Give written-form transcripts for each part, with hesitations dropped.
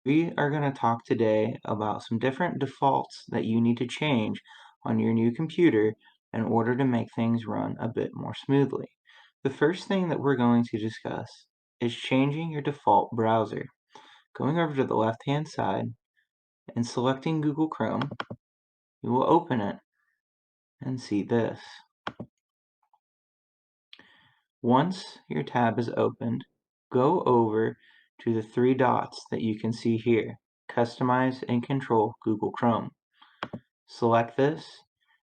We are going to talk today about some different defaults that you need to change on your new computer in order to make things run a bit more smoothly. The first thing that we're going to discuss is changing your default browser. Going over to the left-hand side and selecting Google Chrome, you will open it and see this. Once your tab is opened, go over to the three dots that you can see here, Customize and Control Google Chrome. Select this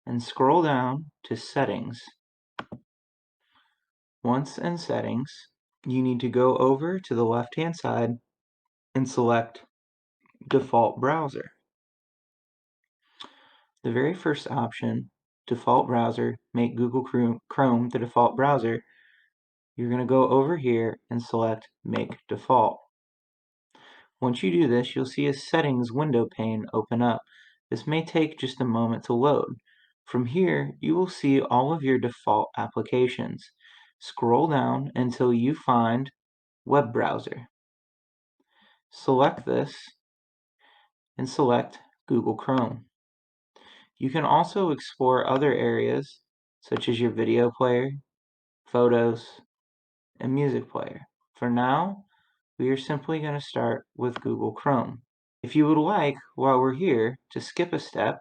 and scroll down to Settings. Once in Settings, you need to go over to the left-hand side and select Default Browser. The very first option, Default Browser, make Google Chrome the default browser, you're going to go over here and select Make Default. Once you do this, you'll see a Settings window pane open up. This may take just a moment to load. From here, you will see all of your default applications. Scroll down until you find Web Browser. Select this and select Google Chrome. You can also explore other areas such as your video player, photos, and music player. For now, we are simply going to start with Google Chrome. If you would like, while we're here, to skip a step,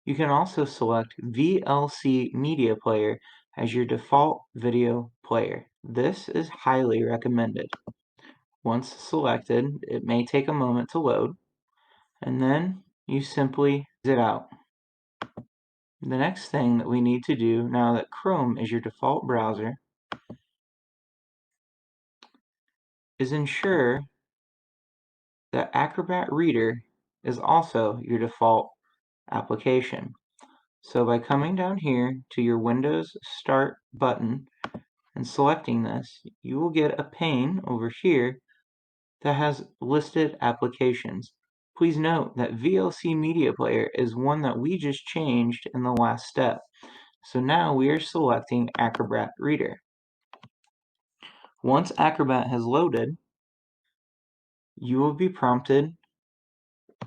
you can also select VLC Media Player as your default video player. This is highly recommended. Once selected, it may take a moment to load, and then you simply exit out. The next thing that we need to do now that Chrome is your default browser is ensure that Acrobat Reader is also your default application. So by coming down here to your Windows Start button and selecting this, you will get a pane over here that has listed applications. Please note that VLC Media Player is one that we just changed in the last step. So now we are selecting Acrobat Reader. Once Acrobat has loaded, you will be prompted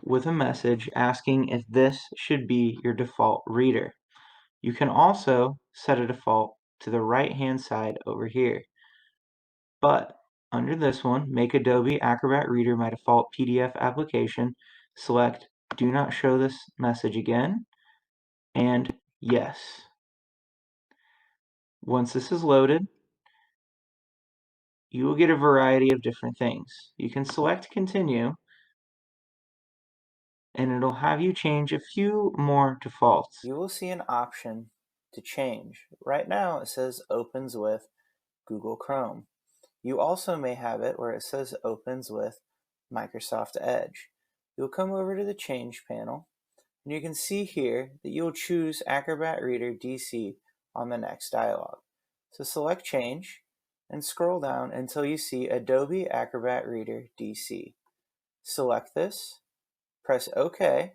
with a message asking if this should be your default reader. You can also set a default to the right-hand side over here. But under this one, make Adobe Acrobat Reader my default PDF application, select Do Not Show this message again, and Yes. Once this is loaded, you will get a variety of different things. You can select Continue, and it'll have you change a few more defaults. You will see an option to change. Right now it says opens with Google Chrome. You also may have it where it says opens with Microsoft Edge. You'll come over to the change panel and you can see here that you'll choose Acrobat Reader DC on the next dialog. So select change and scroll down until you see Adobe Acrobat Reader DC. Select this, press OK,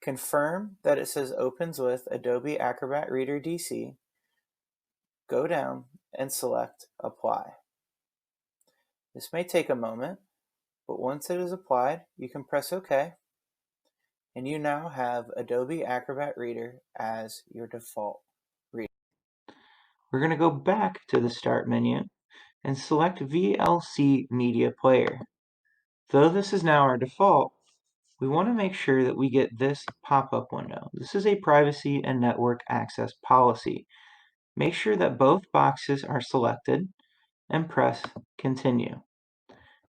confirm that it says opens with Adobe Acrobat Reader DC, go down and select Apply. This may take a moment, but once it is applied, you can press OK, and you now have Adobe Acrobat Reader as your default reader. We're going to go back to the Start menu and select VLC Media Player. Though this is now our default, we want to make sure that we get this pop-up window. This is a privacy and network access policy. Make sure that both boxes are selected and press Continue.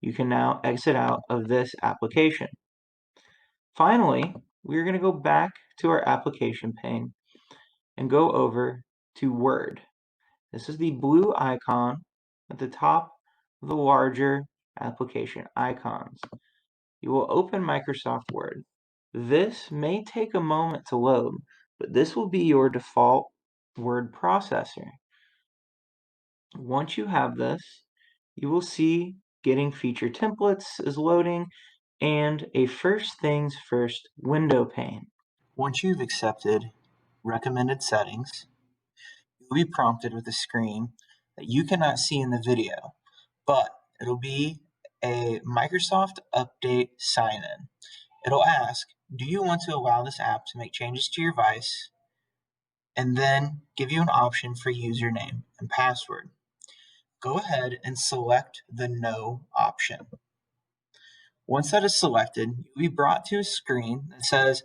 You can now exit out of this application. Finally, we're going to go back to our application pane and go over to Word. This is the blue icon at the top of the larger application icons. You will open Microsoft Word. This may take a moment to load, but this will be your default word processor. Once you have this, you will see Getting Feature Templates is loading and a First Things First window pane. Once you've accepted recommended settings, you'll be prompted with a screen that you cannot see in the video, but it'll be a Microsoft Update sign-in. It'll ask, do you want to allow this app to make changes to your device? And then give you an option for username and password. Go ahead and select the No option. Once that is selected, you'll be brought to a screen that says,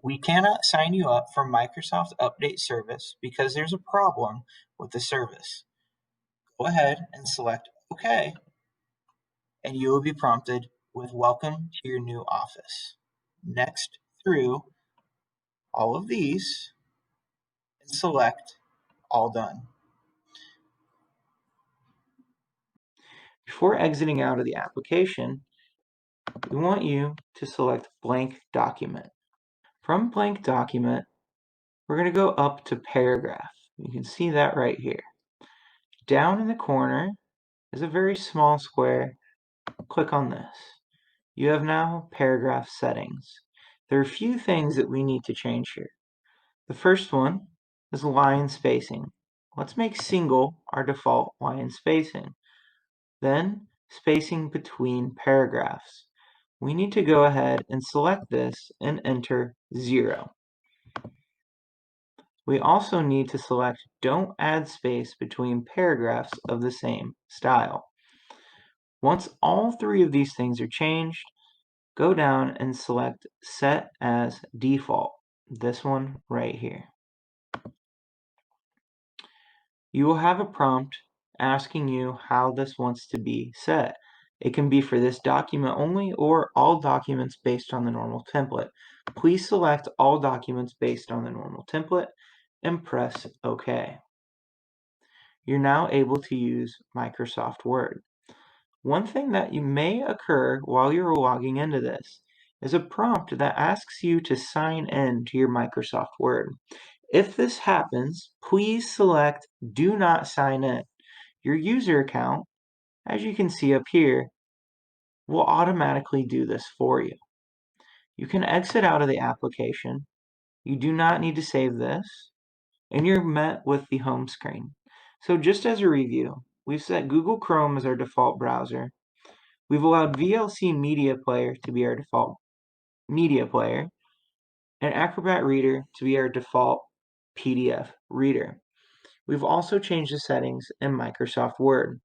we cannot sign you up for Microsoft Update service because there's a problem with the service. Go ahead and select OK, and you will be prompted with Welcome to your new office. Next through all of these and select All Done. Before exiting out of the application, we want you to select Blank Document. From Blank Document, we're going to go up to Paragraph. You can see that right here. Down in the corner is a very small square. Click on this. You have now Paragraph Settings. There are a few things that we need to change here. The first one is line spacing. Let's make single our default line spacing. Then spacing between paragraphs. We need to go ahead and select this and enter 0. We also need to select Don't Add Space between paragraphs of the same style. Once all three of these things are changed, go down and select Set as Default, this one right here. You will have a prompt asking you how this wants to be set. It can be for this document only or all documents based on the normal template. Please select all documents based on the normal template and press OK. You're now able to use Microsoft Word. One thing that you may occur while you're logging into this is a prompt that asks you to sign in to your Microsoft Word. If this happens, please select Do Not Sign In. Your user account, as you can see up here, will automatically do this for you. You can exit out of the application. You do not need to save this, and you're met with the home screen. So just as a review, we've set Google Chrome as our default browser. We've allowed VLC Media Player to be our default media player, and Acrobat Reader to be our default PDF reader. We've also changed the settings in Microsoft Word.